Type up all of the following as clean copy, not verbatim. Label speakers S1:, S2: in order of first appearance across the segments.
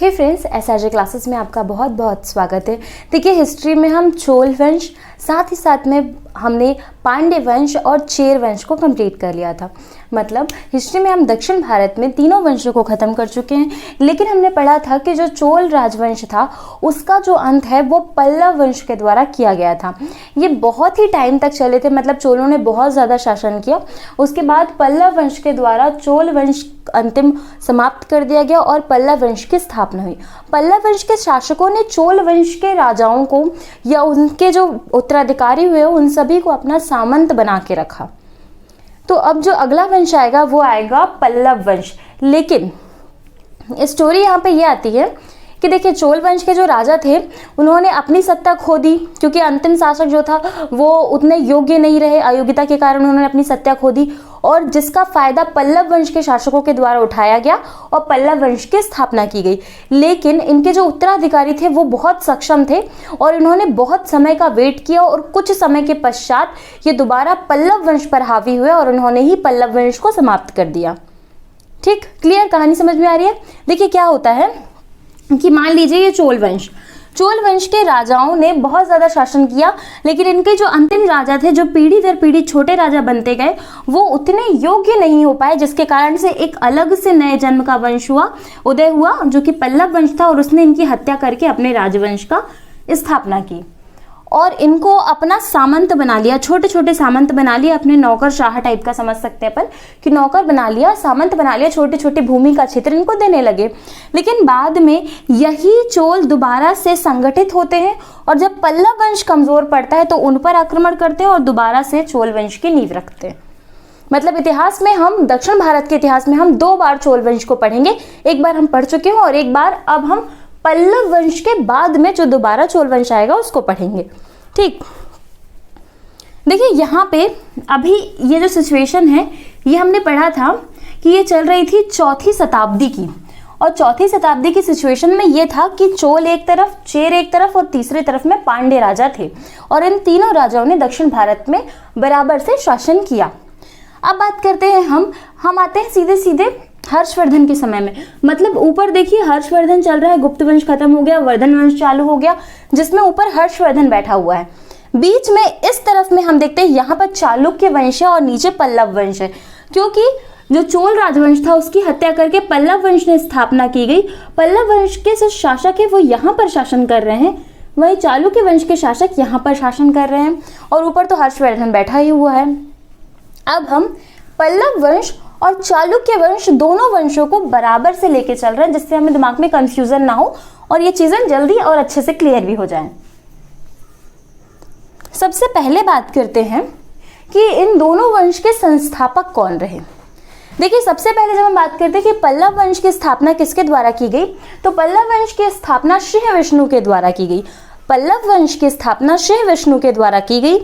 S1: हे friends, SRJ classes में आपका बहुत बहुत स्वागत है। देखिए, हिस्ट्री में हम चोल वंश साथ ही साथ में हमने पांड्य वंश और चेर वंश को कंप्लीट कर लिया था। मतलब हिस्ट्री में हम दक्षिण भारत में तीनों वंशों को ख़त्म कर चुके हैं, लेकिन हमने पढ़ा था कि जो चोल राजवंश था उसका जो अंत है वो पल्लव वंश के द्वारा किया गया था। ये बहुत ही टाइम तक चले थे, मतलब चोलों ने बहुत ज़्यादा शासन किया। उसके बाद पल्लव वंश के द्वारा चोल वंश अंतिम समाप्त कर दिया गया और पल्लव वंश की स्थापना हुई। पल्लव वंश के शासकों ने चोल वंश के राजाओं को या उनके जो उत्तराधिकारी हुए उन सभी को अपना सामंत बना के रखा। तो अब जो अगला वंश आएगा वो आएगा पल्लव वंश। लेकिन स्टोरी यहाँ पे ये आती है कि देखिए, चोल वंश के जो राजा थे उन्होंने अपनी सत्ता खो दी, क्योंकि अंतिम शासक जो था वो उतने योग्य नहीं रहे। अयोग्यता के कारण उन्होंने अपनी सत्ता खो दी और जिसका फायदा पल्लव वंश के शासकों के द्वारा उठाया गया और पल्लव वंश की स्थापना की गई। लेकिन इनके जो उत्तराधिकारी थे वो बहुत सक्षम थे और इन्होंने बहुत समय का वेट किया और कुछ समय के पश्चात ये दोबारा पल्लव वंश पर हावी हुए और उन्होंने ही पल्लव वंश को समाप्त कर दिया। ठीक, क्लियर? कहानी समझ में आ रही है? देखिए, क्या होता है कि मान लीजिए ये चोल वंश के राजाओं ने बहुत ज़्यादा शासन किया, लेकिन इनके जो अंतिम राजा थे, जो पीढ़ी दर पीढ़ी छोटे राजा बनते गए, वो उतने योग्य नहीं हो पाए, जिसके कारण से एक अलग से नए जन्म का वंश उदय हुआ जो कि पल्लव वंश था और उसने इनकी हत्या करके अपने राजवंश का स्थापना की और इनको अपना सामंत बना लिया। छोटे छोटे सामंत बना लिया, अपने नौकर शाह टाइप का समझ सकते हैं अपन कि नौकर बना लिया, सामंत बना लिया, छोटे छोटे भूमि का क्षेत्र इनको देने लगे। लेकिन बाद में यही चोल दोबारा से संगठित होते हैं और जब पल्लव वंश कमजोर पड़ता है तो उन पर आक्रमण करते हैं और दोबारा से चोल वंश की नींव रखते हैं। मतलब इतिहास में हम दक्षिण भारत के इतिहास में हम 2 बार चोल वंश को पढ़ेंगे। एक बार हम पढ़ चुके हैं और एक बार अब हम पल्लव वंश के बाद में जो दोबारा चोल वंश आएगा उसको पढ़ेंगे। ठीक, देखिए यहाँ पे अभी ये जो सिचुएशन है ये हमने पढ़ा था कि ये चल रही थी 4वीं शताब्दी की, और 4वीं शताब्दी की सिचुएशन में ये था कि चोल एक तरफ, चेर एक तरफ और तीसरे तरफ में पांड्य राजा थे और इन तीनों राजाओं ने दक्षिण भारत में बराबर से शासन किया। अब बात करते हैं हम आते हैं सीधे सीधे हर्षवर्धन के समय में। मतलब ऊपर देखिए हर्षवर्धन चल रहा है, गुप्त वंश खत्म हो गया, वर्धन वंश चालू हो गया, जिसमें ऊपर हर्षवर्धन बैठा हुआ है। बीच में इस तरफ में हम देखते हैं यहाँ पर चालुक्य वंश है और नीचे पल्लव वंश है, क्योंकि जो चोल राजवंश था उसकी हत्या करके पल्लव वंश ने स्थापना की गई। पल्लव वंश के जो शासक है वो यहाँ पर शासन कर रहे हैं, वही चालुक्य वंश के शासक यहाँ पर शासन कर रहे हैं और ऊपर तो हर्षवर्धन बैठा ही हुआ है। अब हम पल्लव वंश और चालुक्य वंश दोनों वंशों को बराबर से लेके चल रहे हैं, जिससे हमें दिमाग में कंफ्यूजन ना हो और ये चीजें जल्दी और अच्छे से क्लियर भी हो जाएं। सबसे पहले बात करते हैं कि इन दोनों वंश के संस्थापक कौन रहे। देखिए, सबसे पहले जब हम बात करते हैं कि पल्लव वंश की स्थापना किसके द्वारा की गई, तो पल्लव वंश की स्थापना श्री विष्णु के द्वारा की गई। पल्लव वंश की स्थापना श्री विष्णु के द्वारा की गई।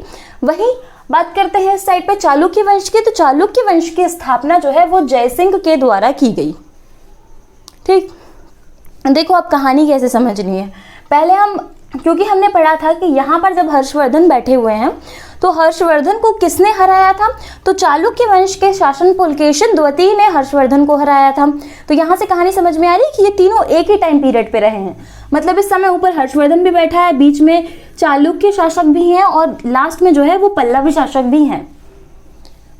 S1: वहीं बात करते हैं इस साइड पे चालुक्य वंश की, तो चालुक्य वंश की स्थापना जो है वो जयसिंह के द्वारा की गई। ठीक, देखो अब कहानी कैसे समझनी है। पहले क्योंकि हमने पढ़ा था कि यहाँ पर जब हर्षवर्धन बैठे हुए हैं तो हर्षवर्धन को किसने हराया था, तो चालुक्य वंश के शासन पुलकेशिन द्वितीय ने हर्षवर्धन को हराया था। तो यहाँ से कहानी समझ में आ रही है कि ये तीनों एक ही टाइम पीरियड पे रहे हैं। मतलब इस समय ऊपर हर्षवर्धन भी बैठा है, बीच में चालुक्य शासक भी हैं और लास्ट में जो है वो पल्लवी शासक भी हैं।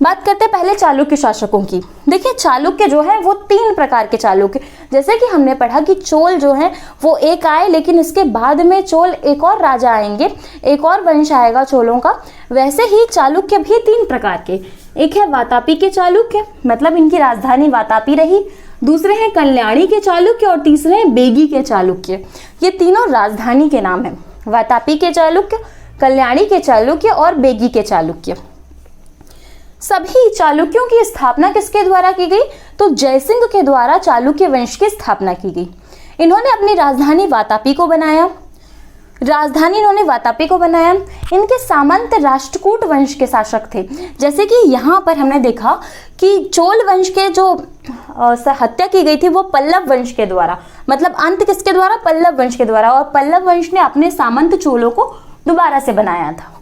S1: बात करते हैं पहले चालुक्य शासकों की। देखिए, चालुक्य जो है वो 3 प्रकार के चालुक्य, जैसे कि हमने पढ़ा कि चोल जो है वो एक आए, लेकिन इसके बाद में चोल एक और राजा आएंगे, एक और वंश आएगा चोलों का। वैसे ही चालुक्य भी 3 प्रकार के, एक है वातापी के चालुक्य, मतलब इनकी राजधानी वातापी रही। दूसरे हैं कल्याणी के चालुक्य और तीसरे हैं बेगी के चालुक्य। ये तीनों राजधानी के नाम है, वातापी के चालुक्य, कल्याणी के चालुक्य और बेगी के चालुक्य। सभी चालुक्यों की स्थापना किसके द्वारा की गई, तो जयसिंह के द्वारा चालुक्य वंश की स्थापना की गई। इन्होंने अपनी राजधानी वातापी को बनाया। इनके सामंत राष्ट्रकूट वंश के शासक थे। जैसे कि यहाँ पर हमने देखा कि चोल वंश के जो हत्या की गई थी वो पल्लव वंश के द्वारा, मतलब अंत किसके द्वारा, पल्लव वंश के द्वारा, और पल्लव वंश ने अपने सामंत चोलों को दोबारा से बनाया था।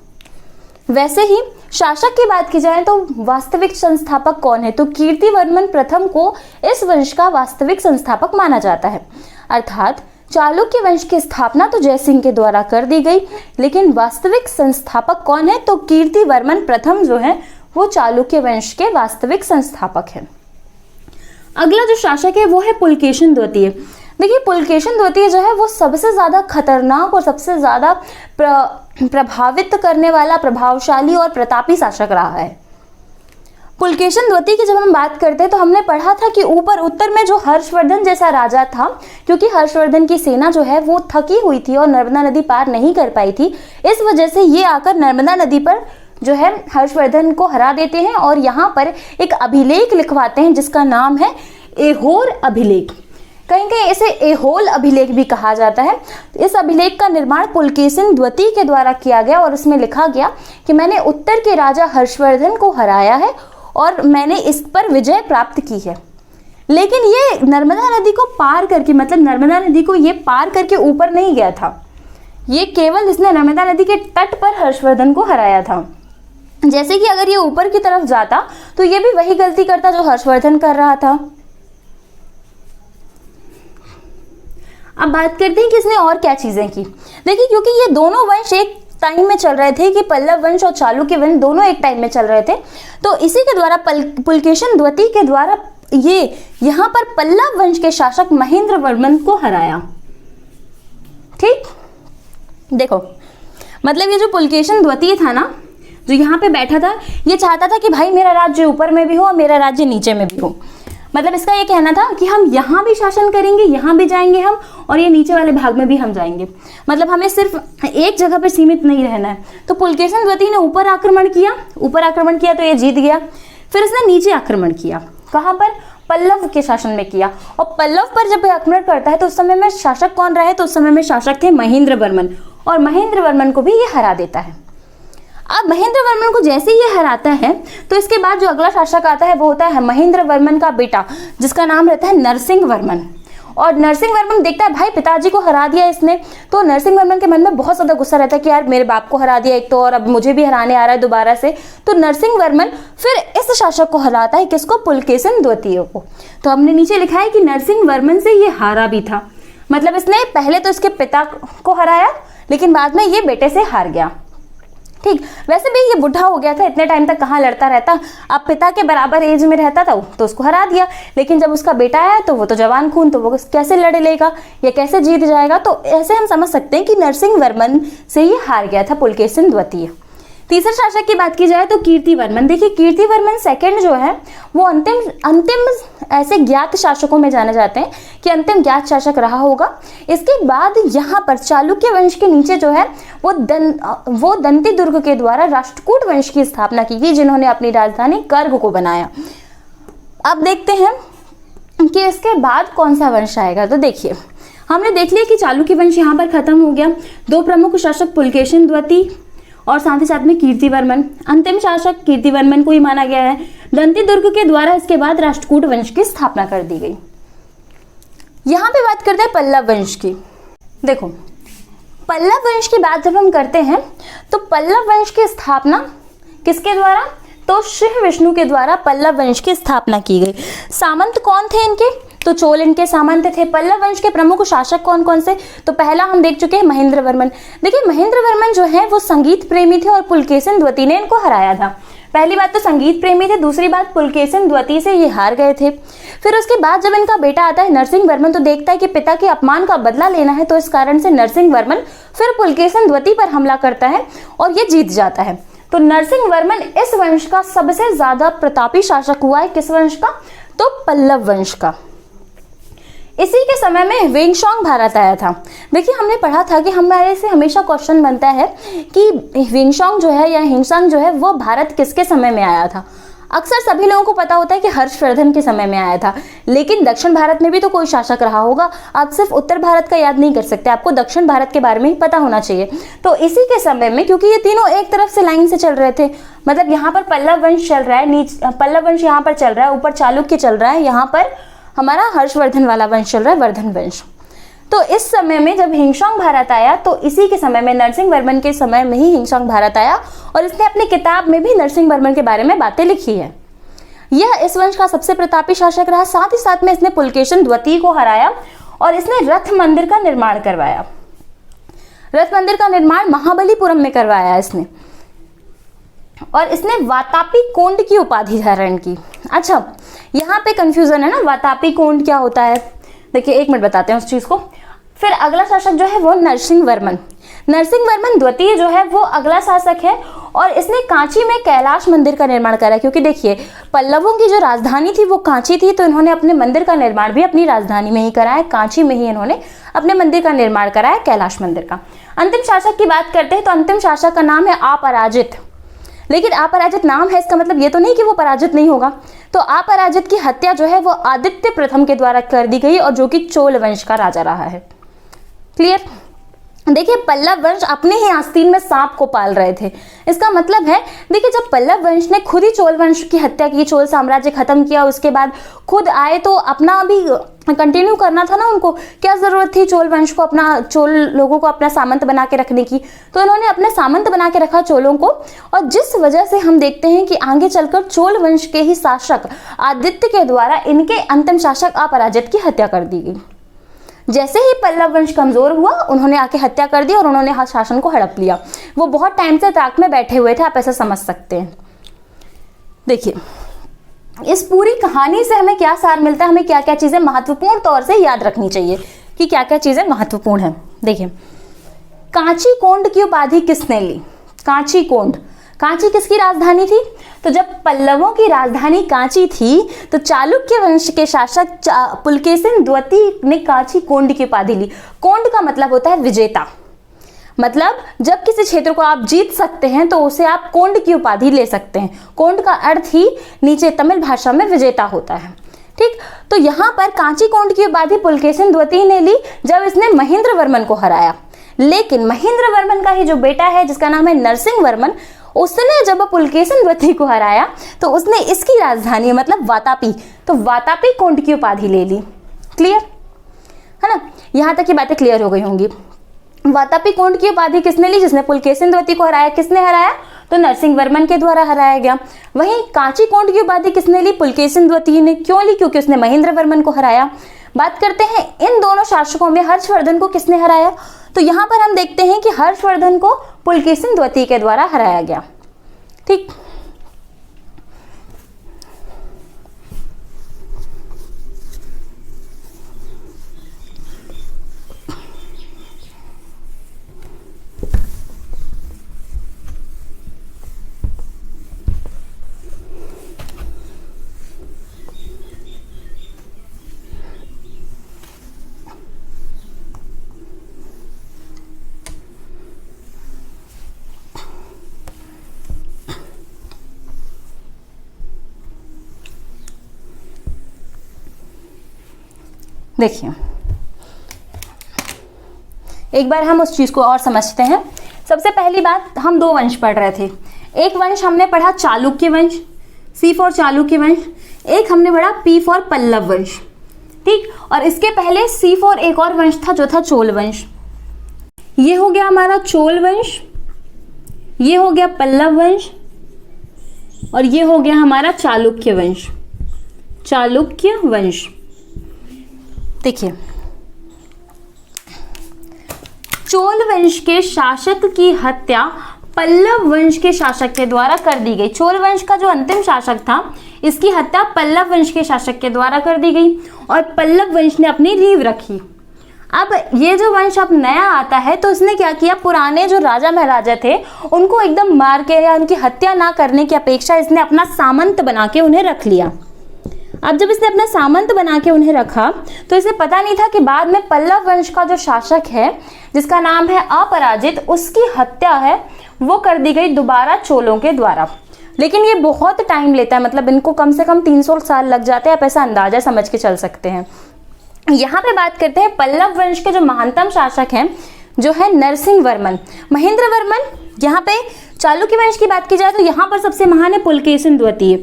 S1: वैसे ही शासक की बात की जाए तो वास्तविक संस्थापक कौन है, तो कीर्तिवर्मन प्रथम को इस वंश का वास्तविक संस्थापक माना जाता है। अर्थात चालुक्य वंश की स्थापना तो जयसिंह के द्वारा कर दी गई, लेकिन वास्तविक संस्थापक कौन है? तो कीर्तिवर्मन प्रथम जो है वो चालुक्य वंश के वास्तविक संस्थापक है। अगला जो शासक है वो है पुलकेशिन द्वितीय। देखिए पुलकेशिन द्वितीय जो है वो सबसे ज्यादा खतरनाक और सबसे ज्यादा प्रभावित करने वाला, प्रभावशाली और प्रतापी शासक रहा है। पुलकेशिन द्वितीय की जब हम बात करते हैं तो हमने पढ़ा था कि ऊपर उत्तर में जो हर्षवर्धन जैसा राजा था, क्योंकि हर्षवर्धन की सेना जो है वो थकी हुई थी और नर्मदा नदी पार नहीं कर पाई थी, इस वजह से ये आकर नर्मदा नदी पर जो है हर्षवर्धन को हरा देते हैं और यहाँ पर एक अभिलेख लिखवाते हैं जिसका नाम है ऐहोल अभिलेख। कहीं कहीं इसे ऐहोल अभिलेख भी कहा जाता है। इस अभिलेख का निर्माण पुलकेशिन द्वितीय के द्वारा किया गया और उसमें लिखा गया कि मैंने उत्तर के राजा हर्षवर्धन को हराया है और मैंने इस पर विजय प्राप्त की है। लेकिन ये नर्मदा नदी को पार करके, मतलब नर्मदा नदी को ये पार करके ऊपर नहीं गया था, ये केवल इसने नर्मदा नदी के तट पर हर्षवर्धन को हराया था। जैसे कि अगर ये ऊपर की तरफ जाता तो ये भी वही गलती करता जो हर्षवर्धन कर रहा था। अब बात करते हैं कि इसने और क्या चीजें की। देखिए क्योंकि ये दोनों वंश एक टाइम में चल रहे थे कि पल्लव वंश और चालुक्य वंश दोनों एक टाइम में चल रहे थे, तो इसी के द्वारा पुलकेशिन द्वितीय के द्वारा ये यहाँ पर पल्लव वंश के शासक महेंद्र वर्मन को हराया। ठीक, देखो मतलब ये जो पुलकेशिन द्वितीय था ना, जो यहाँ पे बैठा था, ये चाहता था कि भाई मेरा राज्य ऊपर में भी हो और मेरा राज्य नीचे में भी हो। मतलब इसका ये कहना था कि हम यहाँ भी शासन करेंगे, यहाँ भी जाएंगे हम, और ये नीचे वाले भाग में भी हम जाएंगे। मतलब हमें सिर्फ एक जगह पर सीमित नहीं रहना है। तो पुलकेशिन द्वितीय ने ऊपर आक्रमण किया तो ये जीत गया। फिर इसने नीचे आक्रमण किया, कहाँ पर? पल्लव के शासन में किया। और पल्लव पर जब आक्रमण करता है तो उस समय में शासक कौन रहे? तो उस समय में शासक थे महेंद्र वर्मन, और महेंद्र वर्मन को भी ये हरा देता है। अब महेंद्र वर्मन को जैसे ये हराता है तो इसके बाद जो अगला शासक आता है वो होता है महेंद्र वर्मन का बेटा, जिसका नाम रहता है नरसिंह वर्मन। और नरसिंह वर्मन देखता है भाई पिताजी को हरा दिया इसने, तो नरसिंह वर्मन के मन में बहुत ज्यादा गुस्सा रहता है कि यार मेरे बाप को हरा दिया एक तो, और अब मुझे भी हराने आ रहा है दोबारा से। तो नरसिंह वर्मन फिर इस शासक को हराता है, किसको? पुलकेशिन द्वितीय को। तो हमने नीचे लिखा है कि नरसिंह वर्मन से ये हारा भी था। मतलब इसने पहले तो इसके पिता को हराया, लेकिन बाद में ये बेटे से हार गया। ठीक, वैसे भी ये बुढ़ा हो गया था, इतने टाइम तक कहाँ लड़ता रहता। अब पिता के बराबर एज में रहता था तो उसको हरा दिया, लेकिन जब उसका बेटा आया तो वो तो जवान खून, तो वो कैसे लड़ लेगा या कैसे जीत जाएगा। तो ऐसे हम समझ सकते हैं कि नरसिंह वर्मन से ये हार गया था पुलकेशिन द्वितीय। तीसरे शासक की बात की जाए तो कीर्तिवर्मन। देखिए कीर्तिवर्मन सेकंड जो है वो अंतिम ऐसे ज्ञात शासकों में जाने जाते हैं कि अंतिम ज्ञात शासक रहा होगा। इसके बाद यहाँ पर चालुक्य वंश के नीचे जो है वो दंती दुर्ग के द्वारा राष्ट्रकूट वंश की स्थापना की गई, जिन्होंने अपनी राजधानी कर्ग को बनाया। अब देखते हैं कि इसके बाद कौन सा वंश आएगा। तो देखिए हमने देख लिया कि चालुक्य वंश यहाँ पर खत्म हो गया। दो प्रमुख शासक पुलकेशिन द्वितीय और साथ ही साथ में कीर्तिवर्मन, अंतिम शासक कीर्तिवर्मन को ही माना गया है। दंती दुर्ग के द्वारा इसके बाद राष्ट्रकूट वंश की स्थापना कर दी गई। यहाँ पे बात करते हैं पल्लव वंश की। देखो पल्लव वंश की बात जब हम करते हैं तो पल्लव वंश की स्थापना किसके द्वारा? तो श्री विष्णु के द्वारा पल्लव वंश की स्थापना की गई। सामंत कौन थे इनके? तो चोल इनके सामंत थे। पल्लव वंश के प्रमुख शासक कौन कौन से? तो पहला हम देख चुके हैं महेंद्र वर्मन। देखिए महेंद्र वर्मन जो है वो संगीत प्रेमी थे और पुलकेशिन द्वितीय ने इनको हराया था। पहली बात तो संगीत प्रेमी थे, दूसरी बात पुलकेशिन द्वितीय से ये हार गए थे। फिर उसके बाद जब इनका बेटा आता है नरसिंह वर्मन, तो देखता है कि पिता के अपमान का बदला लेना है, तो इस कारण से नरसिंह वर्मन फिर पुलकेशिन द्वितीय पर हमला करता है और ये जीत जाता है। तो नरसिंह वर्मन इस वंश का सबसे ज्यादा प्रतापी शासक हुआ है। किस वंश का? तो पल्लव वंश का। इसी के समय में वेंगशॉन्ग भारत आया था। देखिए हमने पढ़ा था कि हमारे से हमेशा क्वेश्चन बनता है कि वेंगशॉन्ग जो है या हिंगसांग जो है वो भारत किसके समय में आया था। अक्सर सभी लोगों को पता होता है कि हर्षवर्धन के समय में आया था, लेकिन दक्षिण भारत में भी तो कोई शासक रहा होगा। आप सिर्फ उत्तर भारत का याद नहीं कर सकते, आपको दक्षिण भारत के बारे में ही पता होना चाहिए। तो इसी के समय में, क्योंकि ये तीनों एक तरफ से लाइन से चल रहे थे, मतलब यहाँ पर पल्लव वंश चल रहा है, पल्लव वंश यहाँ पर चल रहा है, ऊपर चालुक्य चल रहा है, यहाँ पर हमारा हर्षवर्धन वाला वंश चल रहा है, वर्धन वंश। तो इस समय में जब हिंगशॉन्ग भारत आया तो इसी के समय में नरसिंह वर्मन के समय में ही हिंगशॉन्ग भारत आया, और इसने अपनी किताब में भी नरसिंह वर्मन के बारे में बातें लिखी है। यह इस वंश का सबसे प्रतापी शासक रहा। साथ ही साथ में इसने पुलकेशिन द्वितीय को हराया और इसने रथ मंदिर का निर्माण करवाया। रथ मंदिर का निर्माण महाबलीपुरम में करवाया इसने, और इसने वातापी कोंड की उपाधि धारण की। अच्छा, यहाँ पे कंफ्यूजन है ना, वातापी कोंड क्या होता है? देखिए 1 मिनट बताते हैं उस चीज को। फिर अगला शासक जो है वो नरसिंह वर्मन। नरसिंह वर्मन द्वितीय जो है वो अगला शासक है, और इसने कांची में कैलाश मंदिर का निर्माण करा। क्योंकि देखिए पल्लवों की जो राजधानी थी वो कांची थी, तो इन्होंने अपने मंदिर का निर्माण भी अपनी राजधानी में ही कराया, कांची में ही इन्होंने अपने मंदिर का निर्माण कराया, कैलाश मंदिर का। अंतिम शासक की बात करते हैं तो अंतिम शासक का नाम है अपराजित। लेकिन अपराजित नाम है, इसका मतलब ये तो नहीं कि वो पराजित नहीं होगा। तो अपराजित की हत्या जो है वो आदित्य प्रथम के द्वारा कर दी गई, और जो कि चोल वंश का राजा रहा है। क्लियर? देखिए पल्लव वंश अपने ही आस्तीन में सांप को पाल रहे थे। इसका मतलब है, देखिए जब पल्लव वंश ने खुद ही चोल वंश की हत्या की, चोल साम्राज्य खत्म किया, उसके बाद खुद आए, तो अपना भी कंटिन्यू करना था ना उनको। क्या जरूरत थी चोल वंश को, अपना चोल लोगों को अपना सामंत बना के रखने की? तो इन्होंने अपने सामंत बना के रखा चोलों को, और जिस वजह से हम देखते हैं कि आगे चलकर चोल वंश के ही शासक आदित्य के द्वारा इनके अंतिम शासक अपराजित की हत्या कर दी गई। जैसे ही पल्लव वंश कमजोर हुआ, उन्होंने आके हत्या कर दी और उन्होंने शासन को हड़प लिया। वो बहुत टाइम से ताक में बैठे हुए थे, आप ऐसा समझ सकते हैं। देखिए इस पूरी कहानी से हमें क्या सार मिलता है, हमें क्या क्या चीजें महत्वपूर्ण तौर से याद रखनी चाहिए कि क्या क्या चीजें महत्वपूर्ण है। देखिए कांची कोंड की उपाधि किसने ली? कांची कोंड, कांची किसकी राजधानी थी? तो जब पल्लवों की राजधानी कांची थी, तो चालुक्य वंश के शासक पुलकेशिन द्वितीय ने कांची कोंड की उपाधि ली। कोंड का मतलब होता है विजेता, मतलब जब किसी क्षेत्र को आप जीत सकते हैं तो उसे आप कोंड की उपाधि ले सकते हैं। कोंड का अर्थ ही नीचे तमिल भाषा में विजेता होता है। ठीक, तो यहाँ पर कांची कोंड की उपाधि पुलकेशिन द्वितीय ने ली जब इसने महेंद्र वर्मन को हराया। लेकिन महेंद्र वर्मन का ही जो बेटा है जिसका नाम है नरसिंह वर्मन, उसने जब पुलकेशिन द्वितीय को हराया तो उसने इसकी राजधानी मतलब वातापी, तो वातापी कोंड की उपाधि ले ली। क्लियर है ना? यहाँ तक की बातें क्लियर हो गई होंगी। वातापी कोंड की उपाधि किसने ली? जिसने पुलकेशिन द्वितीय को हराया। किसने हराया? तो नरसिंह वर्मन के द्वारा हराया गया। वहीं कांची कोंड की उपाधि किसने ली? पुलकेशिन द्वितीय ने। क्यों ली? क्योंकि उसने महेंद्र वर्मन को हराया। बात करते हैं इन दोनों शासकों में हर्षवर्धन को किसने हराया? तो यहाँ पर हम देखते हैं कि हर्षवर्धन को पुलकेशिन द्वितीय के द्वारा हराया गया। ठीक, देखिए एक बार हम उस चीज को और समझते हैं। सबसे पहली बात, हम 2 वंश पढ़ रहे थे। एक वंश हमने पढ़ा चालुक्य वंश, सी फॉर चालुक्य वंश। एक हमने पढ़ा पी फॉर पल्लव वंश। ठीक, और इसके पहले सी फॉर एक और वंश था जो था चोल वंश। ये हो गया हमारा चोल वंश, ये हो गया पल्लव वंश, और ये हो गया हमारा चालुक्य वंश। चालुक्य वंश। देखिए चोल वंश के शासक की हत्या पल्लव वंश के शासक के द्वारा कर दी गई। चोल वंश का जो अंतिम शासक था, इसकी हत्या पल्लव वंश के शासक के द्वारा कर दी गई, और पल्लव वंश ने अपनी नींव रखी। अब ये जो वंश अब नया आता है, तो इसने क्या किया, पुराने जो राजा महाराजा थे उनको एकदम मार के या उनकी हत्या ना करने की अपेक्षा इसने अपना सामंत बना के उन्हें रख लिया। अब जब इसने अपना सामंत बना के उन्हें रखा, तो इसे पता नहीं था कि बाद में पल्लव वंश का जो शासक है जिसका नाम है अपराजित, उसकी हत्या है वो कर दी गई दोबारा चोलों के द्वारा। लेकिन ये बहुत टाइम लेता है, मतलब इनको कम से कम 300 साल लग जाते हैं। आप ऐसा अंदाजा समझ के चल सकते हैं। यहाँ पे बात करते हैं पल्लव वंश के जो महानतम शासक हैं जो है नरसिंह वर्मन, महेंद्र वर्मन। यहाँ पे चालुक्य वंश की बात की जाए तो यहाँ पर सबसे महान है पुलकेशिन द्वितीय।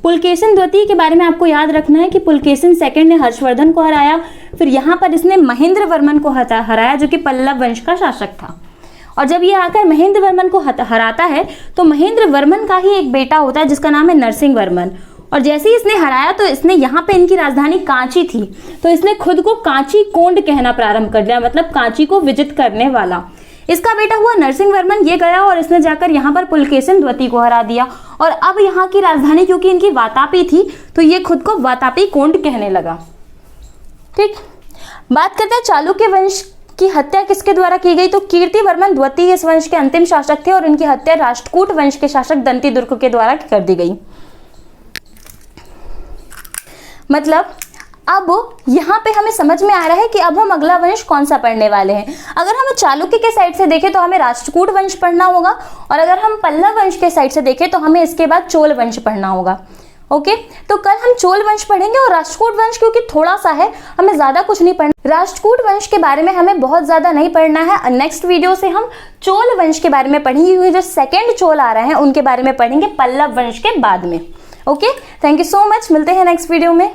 S1: पुलकेशिन द्वितीय के बारे में आपको याद रखना है कि पुलकेशिन सेकंड ने हर्षवर्धन को हराया, फिर यहाँ पर इसने महेंद्र वर्मन को हराया जो कि पल्लव वंश का शासक था। और जब ये आकर महेंद्र वर्मन को हराता है तो महेंद्र वर्मन का ही एक बेटा होता है जिसका नाम है नरसिंह वर्मन। और जैसे ही इसने हराया तो इसने यहाँ पे इनकी राजधानी कांची थी, तो इसने खुद को कांची कोंड कहना प्रारंभ कर दिया, मतलब कांची को विजित करने वाला। इसका बेटा हुआ नरसिंह वर्मन, ये गया और इसने जाकर यहाँ पर पुलकेशिन द्वितीय को हरा दिया। और अब यहाँ की राजधानी क्योंकि इनकी वातापी थी तो ये खुद को वातापी कोंड कहने लगा। ठीक, बात करते हैं चालुक्य वंश की हत्या किसके द्वारा की गई, तो कीर्तिवर्मन द्वितीय इस वंश के अंतिम शासक थे और इनकी हत्या राष्ट्रकूट वंश के शासक दंतिदुर्ग के द्वारा कर दी गई। मतलब अब यहाँ पे हमें समझ में आ रहा है कि अब हम अगला वंश कौन सा पढ़ने वाले हैं। अगर हम चालुक्य के साइड से देखें तो हमें राष्ट्रकूट वंश पढ़ना होगा, और अगर हम पल्लव वंश के साइड से देखें तो हमें इसके बाद चोल वंश पढ़ना होगा। ओके, तो कल हम चोल वंश पढ़ेंगे और राष्ट्रकूट वंश क्योंकि थोड़ा सा है, हमें ज्यादा कुछ नहीं पढ़ना। राष्ट्रकूट वंश के बारे में हमें बहुत ज्यादा नहीं पढ़ना है। नेक्स्ट वीडियो से हम चोल वंश के बारे में पढ़ेंगे, क्योंकि जो सेकेंड चोल आ रहे हैं उनके बारे में पढ़ेंगे पल्लव वंश के बाद में। Okay, thank you so much, मिलते हैं नेक्स्ट वीडियो में।